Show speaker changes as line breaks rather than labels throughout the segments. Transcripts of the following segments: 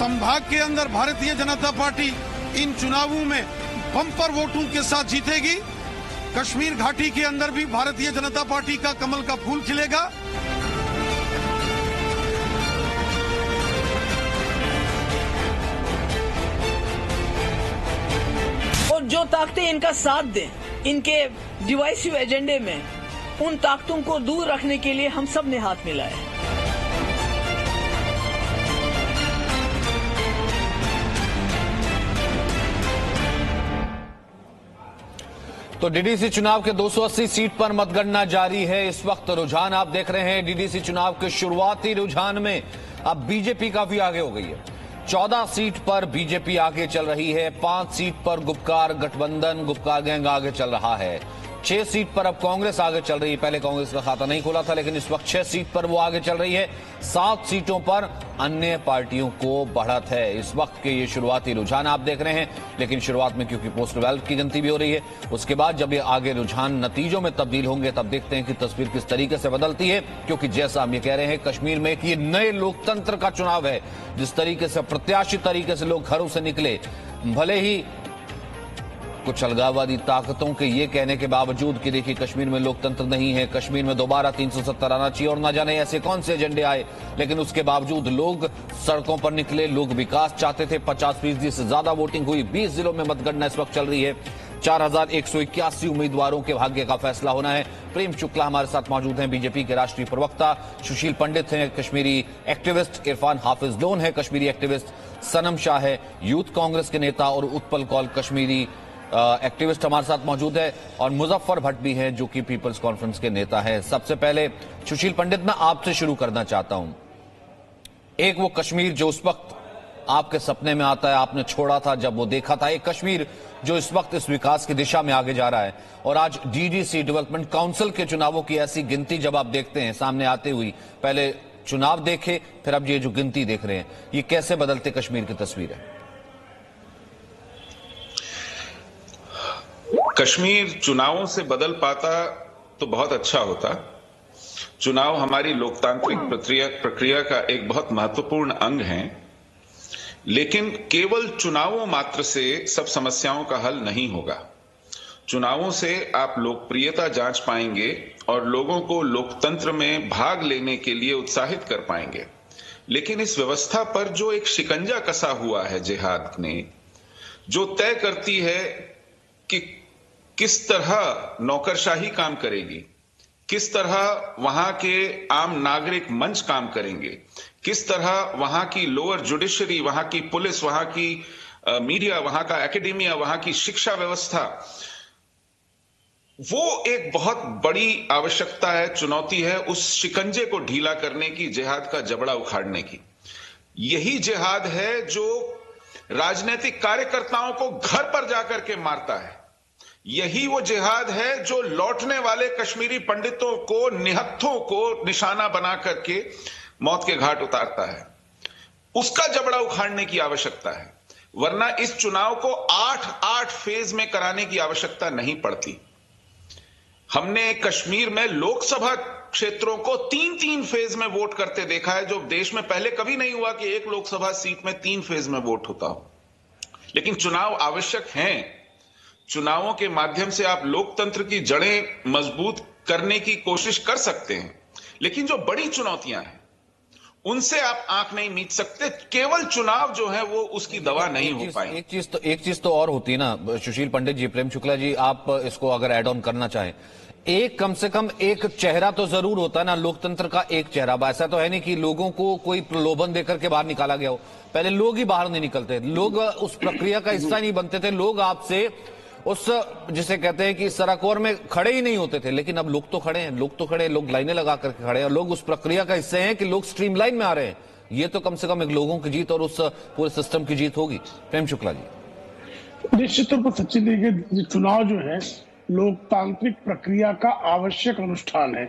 संभाग के अंदर भारतीय जनता पार्टी इन चुनावों में बम्पर वोटों के साथ जीतेगी। कश्मीर घाटी के अंदर भी भारतीय जनता पार्टी का कमल का फूल खिलेगा।
और जो ताकतें इनका साथ दें इनके डिवाइसिव एजेंडे में, उन ताकतों को दूर रखने के लिए हम सब ने हाथ मिलाए।
तो डीडीसी चुनाव के 280 सीट पर मतगणना जारी है। इस वक्त रुझान आप देख रहे हैं डीडीसी चुनाव के शुरुआती रुझान में अब बीजेपी काफी आगे हो गई है। 14 सीट पर बीजेपी आगे चल रही है। 5 सीट पर गुपकार गठबंधन, गुपकार गैंग आगे चल रहा है। 6 सीट पर अब कांग्रेस आगे चल रही है। पहले कांग्रेस का खाता नहीं खोला था, लेकिन इस वक्त 6 सीट पर वो आगे चल रही है। 7 सीटों पर अन्य पार्टियों को बढ़त है। इस वक्त के ये शुरुआती रुझान आप देख रहे हैं, लेकिन शुरुआत में क्योंकि पोस्टल बैलेट की गिनती भी हो रही है, उसके बाद जब ये आगे रुझान नतीजों में तब्दील होंगे तब देखते हैं कि तस्वीर किस तरीके से बदलती है। क्योंकि जैसा हम ये कह रहे हैं, कश्मीर में एक ये नए लोकतंत्र का चुनाव है। जिस तरीके से प्रत्याशी तरीके से लोग घरों से निकले, भले ही कुछ अलगाववादी ताकतों के ये कहने के बावजूद कि देखिए कश्मीर में लोकतंत्र नहीं है, कश्मीर में दोबारा 370 आना चाहिए और ना जाने ऐसे कौन से एजेंडे आए, लेकिन उसके बावजूद लोग सड़कों पर निकले। लोग विकास चाहते थे। 50% से ज्यादा वोटिंग हुई। 20 जिलों में मतगणना इस वक्त चल रही है। 4181 उम्मीदवारों के भाग्य का फैसला होना है। प्रेम शुक्ला हमारे साथ मौजूद हैं, बीजेपी के राष्ट्रीय प्रवक्ता। सुशील पंडित हैं, कश्मीरी एक्टिविस्ट। इरफान हाफिज लोन है, कश्मीरी एक्टिविस्ट। सनम शाह है, यूथ कांग्रेस के नेता। और उत्पल कौल, कश्मीरी एक्टिविस्ट हमारे साथ मौजूद है। और मुजफ्फर भट्ट भी है, जो कि पीपल्स कॉन्फ्रेंस के नेता है। सबसे पहले सुशील पंडित, मैं आपसे शुरू करना चाहता हूं। एक वो कश्मीर जो उस वक्त आपके सपने में आता है, आपने छोड़ा था जब वो देखा था, एक कश्मीर जो इस वक्त इस विकास की दिशा में आगे जा रहा है। और आज डीडीसी डेवलपमेंट काउंसिल के चुनावों की ऐसी गिनती जब आप देखते हैं सामने आते हुई, पहले चुनाव देखे फिर अब ये जो गिनती देख रहे हैं, ये कैसे बदलते कश्मीर की तस्वीर है?
कश्मीर चुनावों से बदल पाता तो बहुत अच्छा होता। चुनाव हमारी लोकतांत्रिक प्रक्रिया का एक बहुत महत्वपूर्ण अंग है, लेकिन केवल चुनावों मात्र से सब समस्याओं का हल नहीं होगा। चुनावों से आप लोकप्रियता जांच पाएंगे और लोगों को लोकतंत्र में भाग लेने के लिए उत्साहित कर पाएंगे। लेकिन इस व्यवस्था पर जो एक शिकंजा कसा हुआ है जिहाद ने, जो तय करती है कि किस तरह नौकरशाही काम करेगी, किस तरह वहां के आम नागरिक मंच काम करेंगे, किस तरह वहां की लोअर जुडिशरी, वहां की पुलिस, वहां की मीडिया, वहां का एकेडेमिया, वहां की शिक्षा व्यवस्था, वो एक बहुत बड़ी आवश्यकता है, चुनौती है उस शिकंजे को ढीला करने की, जिहाद का जबड़ा उखाड़ने की। यही जिहाद है जो राजनीतिक कार्यकर्ताओं को घर पर जाकर के मारता है। यही वो जिहाद है जो लौटने वाले कश्मीरी पंडितों को, निहत्थों को निशाना बना करके मौत के घाट उतारता है। उसका जबड़ा उखाड़ने की आवश्यकता है, वरना इस चुनाव को 8 फेज में कराने की आवश्यकता नहीं पड़ती। हमने कश्मीर में लोकसभा क्षेत्रों को 3 फेज में वोट करते देखा है, जो देश में पहले कभी नहीं हुआ कि एक लोकसभा सीट में 3 फेज में वोट होता हो। लेकिन चुनाव आवश्यक हैं। चुनावों के माध्यम से आप लोकतंत्र की जड़ें मजबूत करने की कोशिश कर सकते हैं, लेकिन जो बड़ी चुनौतियां हैं उनसे आप आंख नहीं मीच सकते। केवल चुनाव जो है वो उसकी दवा नहीं हो पाएगी।
एक चीज तो और होती है ना सुशील पंडित जी, प्रेम शुक्ला जी, आप इसको अगर एड ऑन करना चाहें, एक कम से कम एक चेहरा तो जरूर होता है ना लोकतंत्र का, एक चेहरा। ऐसा तो है नहीं कि लोगों को कोई प्रलोभन देकर के बाहर निकाला गया हो। पहले लोग ही बाहर नहीं निकलते, लोग उस प्रक्रिया का हिस्सा नहीं बनते थे। लोग आपसे उस जिसे कहते हैं कि सराकोर में खड़े ही नहीं होते थे, लेकिन अब लोग तो खड़े हैं, लोग लाइनें लगा करके खड़े हैं और लोग उस प्रक्रिया का हिस्से हैं कि लोग स्ट्रीमलाइन में आ रहे हैं। ये तो कम से कम एक लोगों की जीत और उस पूरे सिस्टम की जीत होगी। प्रेम शुक्ला जी,
निश्चित तौर पर सच्ची देखिए, चुनाव जो है लोकतांत्रिक प्रक्रिया का आवश्यक अनुष्ठान है,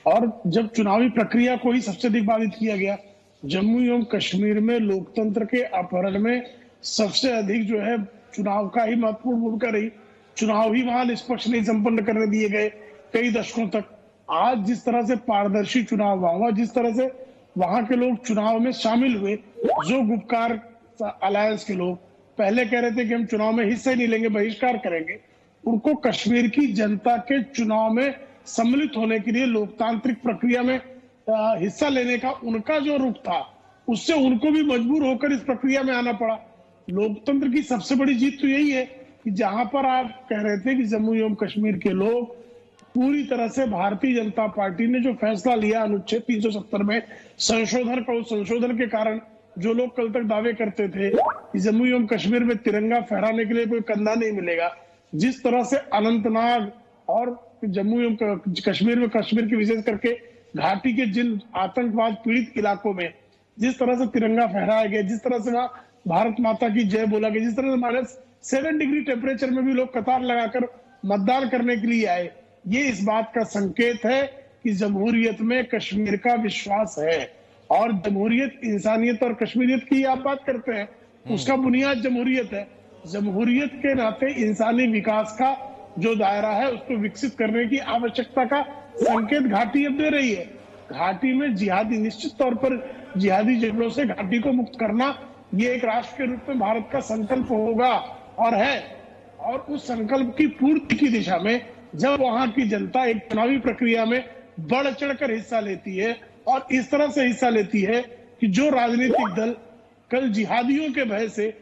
और जब चुनावी प्रक्रिया को ही सबसे अधिक बाधित किया गया, जम्मू एवं कश्मीर में लोकतंत्र के अपहरण में सबसे अधिक जो है चुनाव का ही महत्वपूर्ण भूमिका रही। चुनाव ही वहां निष्पक्ष नहीं संपन्न करने दिए गए कई दशकों तक। आज जिस तरह से पारदर्शी चुनाव हुआ, जिस तरह से वहां के लोग चुनाव में शामिल हुए, जो गुपकार अलायंस के लोग पहले कह रहे थे कि हम चुनाव में हिस्सा ही नहीं लेंगे, बहिष्कार करेंगे, उनको कश्मीर की जनता के चुनाव में सम्मिलित होने के लिए लोकतांत्रिक प्रक्रिया में हिस्सा लेने का उनका जो रुख था, उससे उनको भी मजबूर होकर इस प्रक्रिया में आना पड़ा। लोकतंत्र की सबसे बड़ी जीत तो यही है कि जहां पर आप कह रहे थे कि जम्मू एवं कश्मीर के लोग पूरी तरह से भारतीय जनता पार्टी ने जो फैसला लिया अनुच्छेद 370 में संशोधन का, उस संशोधन के कारण जो लोग कल तक दावे करते थे कि जम्मू एवं कश्मीर में तिरंगा फहराने के लिए कोई कंधा नहीं मिलेगा, जिस तरह से अनंतनाग और जम्मू एवं कश्मीर में, कश्मीर की विशेष करके घाटी के जिन आतंकवाद पीड़ित इलाकों में जिस तरह से तिरंगा फहराया गया, जिस तरह से वहां भारत माता की जय बोला गया, जिस तरह से -7 डिग्री टेम्परेचर में भी लोग कतार लगाकर मतदान करने के लिए आए, ये इस बात का संकेत है कि जमहूरियत में कश्मीर का विश्वास है। और जमहूरियत, इंसानियत और कश्मीरियत की आप बात करते हैं, उसका बुनियाद जमहूरियत है। जमहूरियत के नाते इंसानी विकास का जो दायरा है उसको विकसित करने की आवश्यकता का संकेत घाटी अब दे रही है। घाटी में जिहादी, निश्चित तौर पर जिहादी झगड़ों से घाटी को मुक्त करना, ये एक राष्ट्र के रूप में भारत का संकल्प होगा और है। और उस संकल्प की पूर्ति की दिशा में जब वहां की जनता एक चुनावी प्रक्रिया में बढ़ चढ़कर हिस्सा लेती है और इस तरह से हिस्सा लेती है कि जो राजनीतिक दल कल जिहादियों के भय से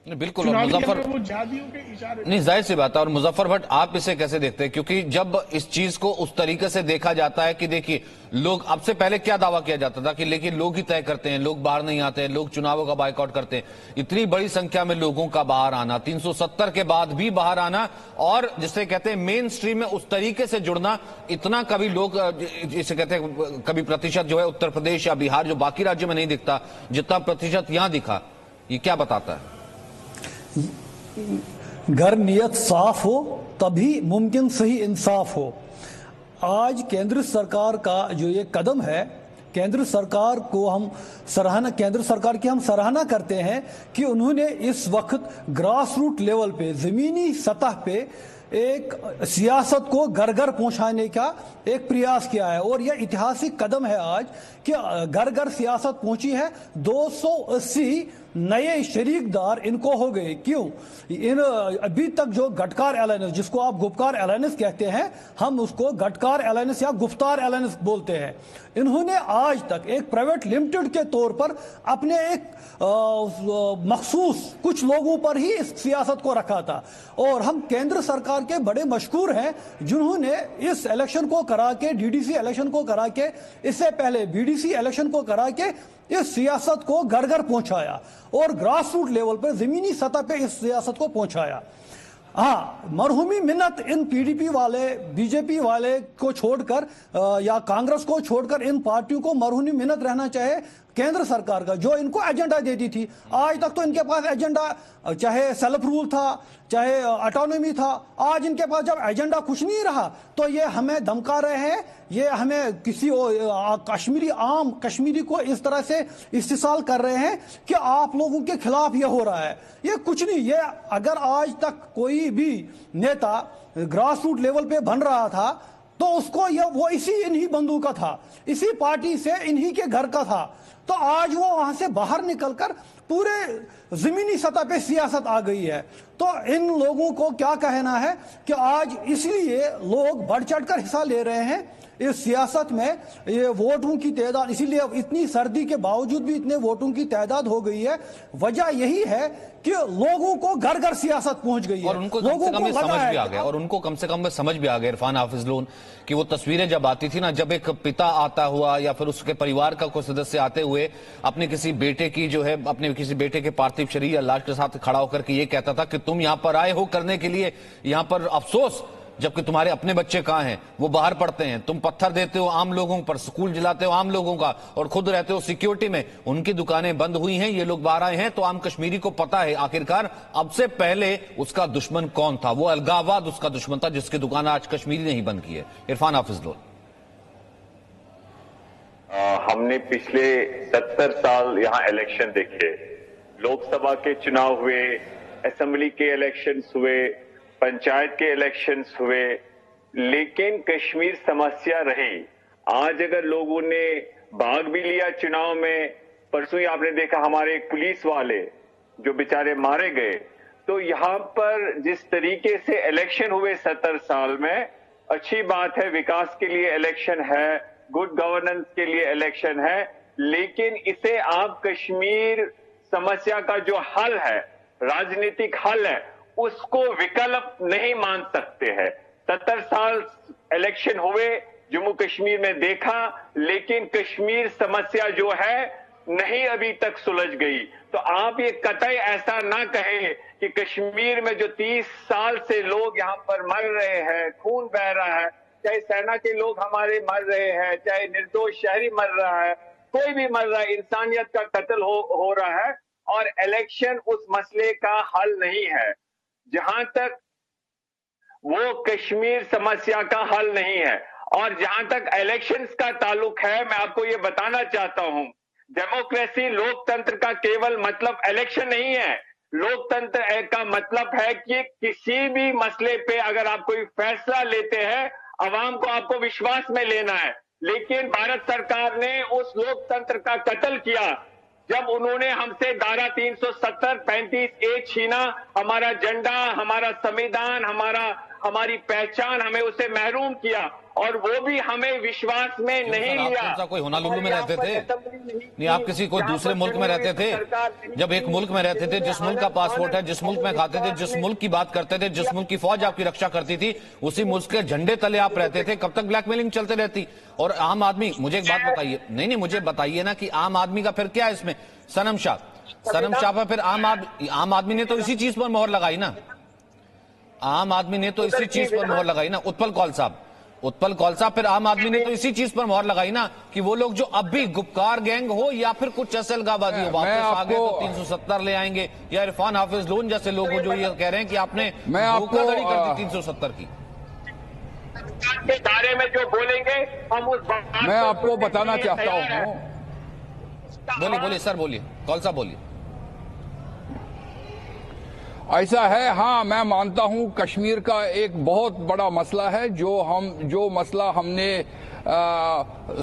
बिल्कुल, और मुजफ्फर,
वो जिहादियों के इशारे,
नहीं जाहिर सी बात है। और मुजफ्फर भट्ट, आप इसे कैसे देखते हैं? क्योंकि जब इस चीज को उस तरीके से देखा जाता है कि देखिए लोग, अब से पहले क्या दावा किया जाता था कि लेकिन लोग ही तय करते हैं, लोग बाहर नहीं आते हैं, लोग चुनावों का बायकॉट करते हैं। इतनी बड़ी संख्या में लोगों का बाहर आना, 370 के बाद भी बाहर आना, और जिसे कहते हैं मेन स्ट्रीम में उस तरीके से जुड़ना, इतना कभी लोग, जिसे कहते हैं कभी प्रतिशत जो है उत्तर प्रदेश या बिहार जो बाकी राज्यों में नहीं दिखता, जितना प्रतिशत यहां दिखा, ये क्या बताता है?
घर नियत साफ हो तभी मुमकिन सही इंसाफ हो। आज केंद्र सरकार का जो ये कदम है, केंद्र सरकार को हम केंद्र सरकार की हम सराहना करते हैं कि उन्होंने इस वक्त ग्रास रूट लेवल पे, जमीनी सतह पे एक सियासत को घर घर पहुंचाने का एक प्रयास किया है। और यह ऐतिहासिक कदम है आज कि घर घर सियासत पहुंची है। 280 नए शरीकदार इनको हो गए। क्यों? इन अभी तक जो गटकार अलायंस, जिसको आप गुप्कार अलायंस कहते हैं, हम उसको गटकार अलायंस या गुफ्तार अलायंस बोलते हैं, इन्होंने आज तक एक प्राइवेट लिमिटेड के तौर पर अपने एक मखसूस कुछ लोगों पर ही इस सियासत को रखा था। और हम केंद्र सरकार के बड़े मशकूर हैं जिन्होंने इस इलेक्शन को करा के, डीडीसी इलेक्शन को करा के, इससे पहले बीडीसी इलेक्शन को करा के इस सियासत को घर घर पहुंचाया और ग्रास रूट लेवल पर, जमीनी सतह पे इस सियासत को पहुंचाया। हाँ, मरहूमी मिन्नत इन पीडीपी वाले, बीजेपी वाले को छोड़कर या कांग्रेस को छोड़कर इन पार्टियों को मरहूमी मिन्नत रहना चाहे केंद्र सरकार का, जो इनको एजेंडा देती थी। आज तक तो इनके पास एजेंडा, चाहे सेल्फ रूल था, चाहे ऑटोनॉमी था, आज इनके पास जब एजेंडा कुछ नहीं रहा तो ये हमें धमका रहे हैं, ये हमें किसी आम कश्मीरी को इस तरह से इस्तेमाल कर रहे हैं कि आप लोगों के खिलाफ ये हो रहा है। ये कुछ नहीं। ये अगर आज तक कोई भी नेता ग्रास रूट लेवल पे बन रहा था तो उसको वो इन्हीं बंधु का था, इसी पार्टी से इन्हीं के घर का था। तो आज वो वहां से बाहर निकलकर पूरे जमीनी सतह पे सियासत आ गई है। तो इन लोगों को क्या कहना है कि आज इसलिए लोग बढ़ चढ़कर हिस्सा ले रहे हैं इस सियासत में। ये वोटों की तादाद, इसीलिए इतनी सर्दी के बावजूद भी इतने वोटों की तादाद हो गई है। वजह यही है कि लोगों को घर घर सियासत पहुंच गई है
और उनको कम से कम समझ भी आ गया, और उनको कम से कम समझ भी आ गया, इरफान हाफिज लोन, कि वो तस्वीरें जब आती थी ना, जब एक पिता आता हुआ या फिर उसके परिवार का कोई सदस्य आते हुए अपने किसी बेटे की जो है, अपने किसी बेटे के पार्थिव शरीर या लाश के साथ खड़ा होकर के ये कहता था कि तुम यहां पर आए हो करने के लिए यहां पर अफसोस, जबकि तुम्हारे अपने बच्चे कहां हैं, वो बाहर पढ़ते हैं। तुम पत्थर देते हो आम लोगों पर, स्कूल जलाते हो आम लोगों का, और खुद रहते हो सिक्योरिटी में। उनकी दुकानें बंद हुई हैं, ये लोग बाहर आए हैं। तो आम कश्मीरी को पता है आखिरकार अब से पहले उसका दुश्मन कौन था। वो अलगाववाद उसका दुश्मन था, जिसकी दुकान आज कश्मीरी ने ही बंद की है। इरफान हाफिज लोन,
हमने पिछले 70 साल यहाँ इलेक्शन देखे, लोकसभा के चुनाव हुए, असेंबली के इलेक्शंस हुए, पंचायत के इलेक्शंस हुए, लेकिन कश्मीर समस्या रही। आज अगर लोगों ने भाग भी लिया चुनाव में परसों ही आपने देखा हमारे एक पुलिस वाले जो बेचारे मारे गए। तो यहाँ पर जिस तरीके से इलेक्शन हुए 70 साल में, अच्छी बात है, विकास के लिए इलेक्शन है, गुड गवर्नेंस के लिए इलेक्शन है, लेकिन इसे आप कश्मीर समस्या का जो हल है, राजनीतिक हल है, उसको विकल्प नहीं मान सकते हैं। 70 साल इलेक्शन हुए, जम्मू कश्मीर में देखा, लेकिन कश्मीर समस्या जो है नहीं अभी तक सुलझ गई। तो आप ये कतई ऐसा ना कहें कि कश्मीर में जो 30 साल से लोग यहाँ पर मर रहे हैं, खून बह रहा है, चाहे सेना के लोग हमारे मर रहे हैं, चाहे निर्दोष शहरी मर रहा है, कोई भी मर रहा है, इंसानियत का कत्ल हो रहा है, और इलेक्शन उस मसले का हल नहीं है। जहां तक वो कश्मीर समस्या का हल नहीं है, और जहां तक इलेक्शंस का ताल्लुक है, मैं आपको ये बताना चाहता हूं, डेमोक्रेसी, लोकतंत्र का केवल मतलब इलेक्शन नहीं है। लोकतंत्र का मतलब है कि किसी भी मसले पे अगर आप कोई फैसला लेते हैं, अवाम को आपको विश्वास में लेना है। लेकिन भारत सरकार ने उस लोकतंत्र का कत्ल किया जब उन्होंने हमसे धारा 370-35A छीना, हमारा झंडा, हमारा संविधान, हमारी पहचान, हमें उसे महरूम किया, और वो भी हमें विश्वास में नहीं लिया।
आप कोई होनालुलु में रहते थे? नहीं, आप किसी कोई दूसरे मुल्क में रहते थे? जब एक मुल्क में रहते थे, जिस मुल्क का पासपोर्ट है, जिस मुल्क में खाते थे, जिस मुल्क की बात करते थे, जिस मुल्क की फौज आपकी रक्षा करती थी, उसी मुल्क के झंडे तले आप रहते थे, कब तक ब्लैकमेलिंग चलते रहती? और आम आदमी, मुझे एक बात बताइए, नहीं मुझे बताइए ना कि आम आदमी का फिर क्या है इसमें? सनम शाह पर फिर आम आदमी ने तो इसी चीज पर मोहर लगाई ना, आम आदमी ने तो इसी चीज पर मोहर लगाई ना। उत्पल कौल साहब, फिर आम आदमी ने तो इसी चीज पर मोहर लगाई ना कि वो लोग जो अब भी गुपकार गैंग हो या फिर कुछ असलगाबादी हो, वापस आ गए तो 370 ले आएंगे, या इरफान हाफिज लोन जैसे लोग जो ये कह रहे हैं कि आपने धोखाधड़ी कर दी 370 की।
के बारे में जो बोलेंगे हम उस बात
मैं आपको बताना चाहता हूँ।
बोलिए सर, बोलिए, कौन सा बोलिए।
ऐसा है, हाँ, मैं मानता हूं कश्मीर का एक बहुत बड़ा मसला है, जो मसला हमने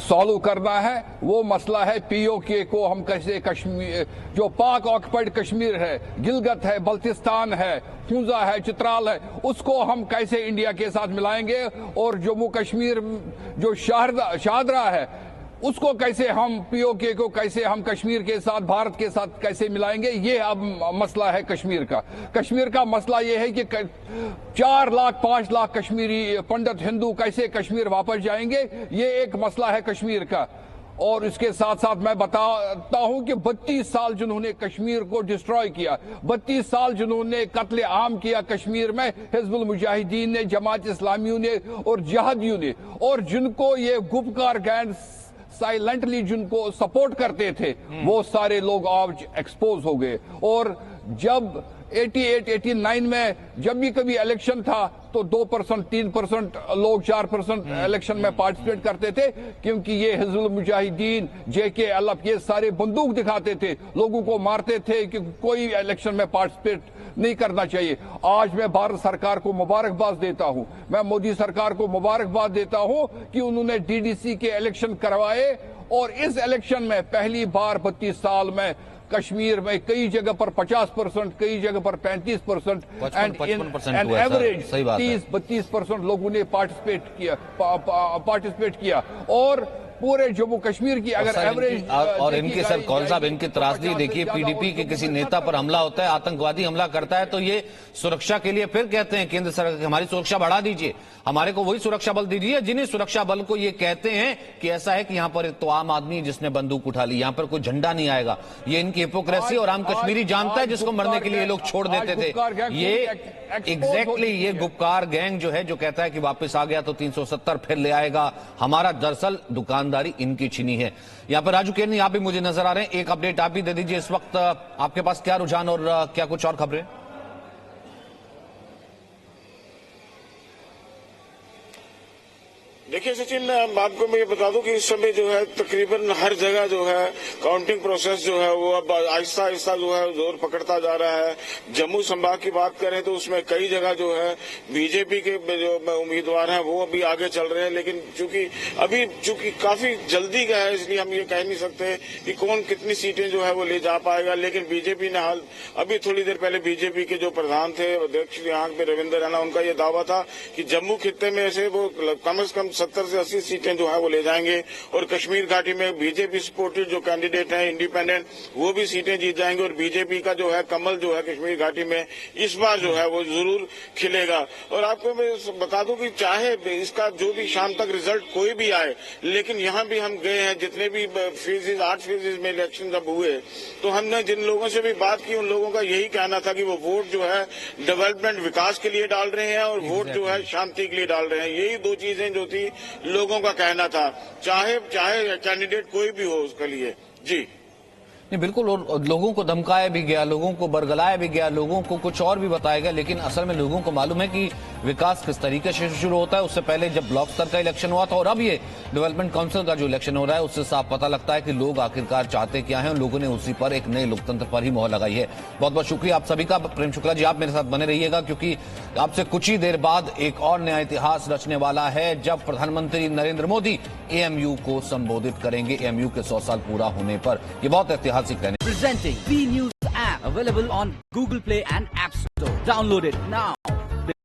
सॉल्व करना है, वो मसला है पीओके को हम कैसे कश्मीर, जो पाक ऑक्युपाइड कश्मीर है, गिलगित है, बल्तिस्तान है, खूंजा है, चित्राल है, उसको हम कैसे इंडिया के साथ मिलाएंगे, और जम्मू कश्मीर जो शाहदरा है उसको कैसे हम, पीओके को कैसे हम कश्मीर के साथ, भारत के साथ कैसे मिलाएंगे, ये अब मसला है कश्मीर का। कश्मीर का मसला ये है कि 4 लाख 5 लाख कश्मीरी पंडित हिंदू कैसे कश्मीर वापस जाएंगे, ये एक मसला है कश्मीर का। और इसके साथ साथ मैं बताता हूं कि 32 साल जिन्होंने कश्मीर को डिस्ट्रॉय किया, 32 साल जिन्होंने कत्ले आम किया कश्मीर में, हिजबुल मुजाहिदीन ने, जमात इस्लामियों ने और जिहादियों ने, और जिनको ये गुपकार गैंग साइलेंटली जिनको सपोर्ट करते थे, वो सारे लोग आज एक्सपोज हो गए। और जब 88-89 में जब भी कभी इलेक्शन था तो 2%, 3% लोग 4% इलेक्शन में पार्टिसिपेट करते थे, क्योंकि ये हिजबुल मुजाहिदीन, JKLF ये सारे बंदूक दिखाते थे, लोगों को मारते थे कि कोई इलेक्शन में पार्टिसिपेट नहीं करना चाहिए। आज मैं भारत सरकार को मुबारकबाद देता हूं, मैं मोदी सरकार को मुबारकबाद देता हूं कि उन्होंने DDC के इलेक्शन करवाए, और इस इलेक्शन में पहली बार 32 साल में कश्मीर में कई जगह पर 50%, कई जगह पर 35% एंड एवरेज 30-32% लोगों ने पार्टिसिपेट किया। और पूरे जम्मू कश्मीर की अगर एवरेज,
और इनके सर कौन साहब, इनकी त्रासदी देखिए, PDP के किसी नेता पर हमला होता है, आतंकवादी हमला करता है, तो ये सुरक्षा के लिए फिर कहते हैं केंद्र सरकार हमारी सुरक्षा बढ़ा दीजिए, हमारे को वही सुरक्षा बल दीजिए जिन्हें सुरक्षा बल को ये कहते हैं कि ऐसा है कि यहाँ पर तो आम आदमी जिसने बंदूक उठा ली, यहाँ पर कोई झंडा नहीं आएगा। ये इनकी हिपोक्रेसी, और आम कश्मीरी जानता है जिसको मरने के लिए लोग छोड़ देते थे। ये एग्जैक्टली ये गुपकार गैंग जो है, जो कहता है कि वापस आ गया तो 370 फिर ले आएगा, हमारा दरअसल दुकानदारी इनकी छीनी है। यहाँ पर राजू केरनी आप भी मुझे नजर आ रहे हैं, एक अपडेट आप भी दे दीजिए, इस वक्त आपके पास क्या रुझान और क्या कुछ और खबरें?
देखिए सचिन, आपको मैं ये बता दूं कि इस समय जो है तकरीबन हर जगह जो है काउंटिंग प्रोसेस जो है वो अब आहिस्ता आहिस्ता जो है जोर पकड़ता जा रहा है। जम्मू संभाग की बात करें तो उसमें कई जगह जो है बीजेपी के जो उम्मीदवार हैं वो अभी आगे चल रहे हैं, लेकिन चूंकि काफी जल्दी का है इसलिए हम ये कह नहीं सकते कि कौन कितनी सीटें जो है वो ले जा पाएगा। लेकिन बीजेपी ने अभी थोड़ी देर पहले बीजेपी के जो प्रधान थे अध्यक्ष यहाँ पे रविंद्र रैना, उनका ये दावा था कि जम्मू खित्ते में से वो कम से कम 70 से 80 सीटें जो है वो ले जाएंगे और कश्मीर घाटी में बीजेपी सपोर्टेड जो कैंडिडेट हैं इंडिपेंडेंट वो भी सीटें जीत जाएंगे और बीजेपी का जो है कमल जो है कश्मीर घाटी में इस बार जो है वो जरूर खिलेगा। और आपको मैं बता दूं कि चाहे इसका जो भी शाम तक रिजल्ट कोई भी आए, लेकिन यहाँ भी हम गए हैं जितने भी फेजेज 8 फेजेज में इलेक्शन जब हुए तो हमने जिन लोगों से भी बात की उन लोगों का यही कहना था कि वो वोट जो है डेवलपमेंट विकास के लिए डाल रहे हैं और वोट जो है शांति के लिए डाल रहे हैं। यही दो चीजें जो थी लोगों का कहना था, चाहे कैंडिडेट कोई भी हो उसके लिए। जी
नहीं, बिल्कुल। और लोगों को धमकाया भी गया, लोगों को बरगलाया भी गया, लोगों को कुछ और भी बताया गया, लेकिन असल में लोगों को मालूम है कि विकास किस तरीके से शुरू होता है। उससे पहले जब ब्लॉक स्तर का इलेक्शन हुआ था और अब ये डेवलपमेंट काउंसिल का जो इलेक्शन हो रहा है उससे साफ पता लगता है कि लोग आखिरकार चाहते क्या है और लोगों ने उसी पर एक नए लोकतंत्र पर ही मोहर लगाई है। बहुत बहुत शुक्रिया आप सभी का। प्रेम शुक्ला जी, आप मेरे साथ बने रहिएगा क्योंकि आपसे कुछ ही देर बाद एक और नया इतिहास रचने वाला है जब प्रधानमंत्री नरेंद्र मोदी एएमयू को संबोधित करेंगे एएमयू के 100 साल पूरा होने पर। ये बहुत ऐतिहासिक रहने।
Presenting B News app available on Google Play and App Store. Download it now.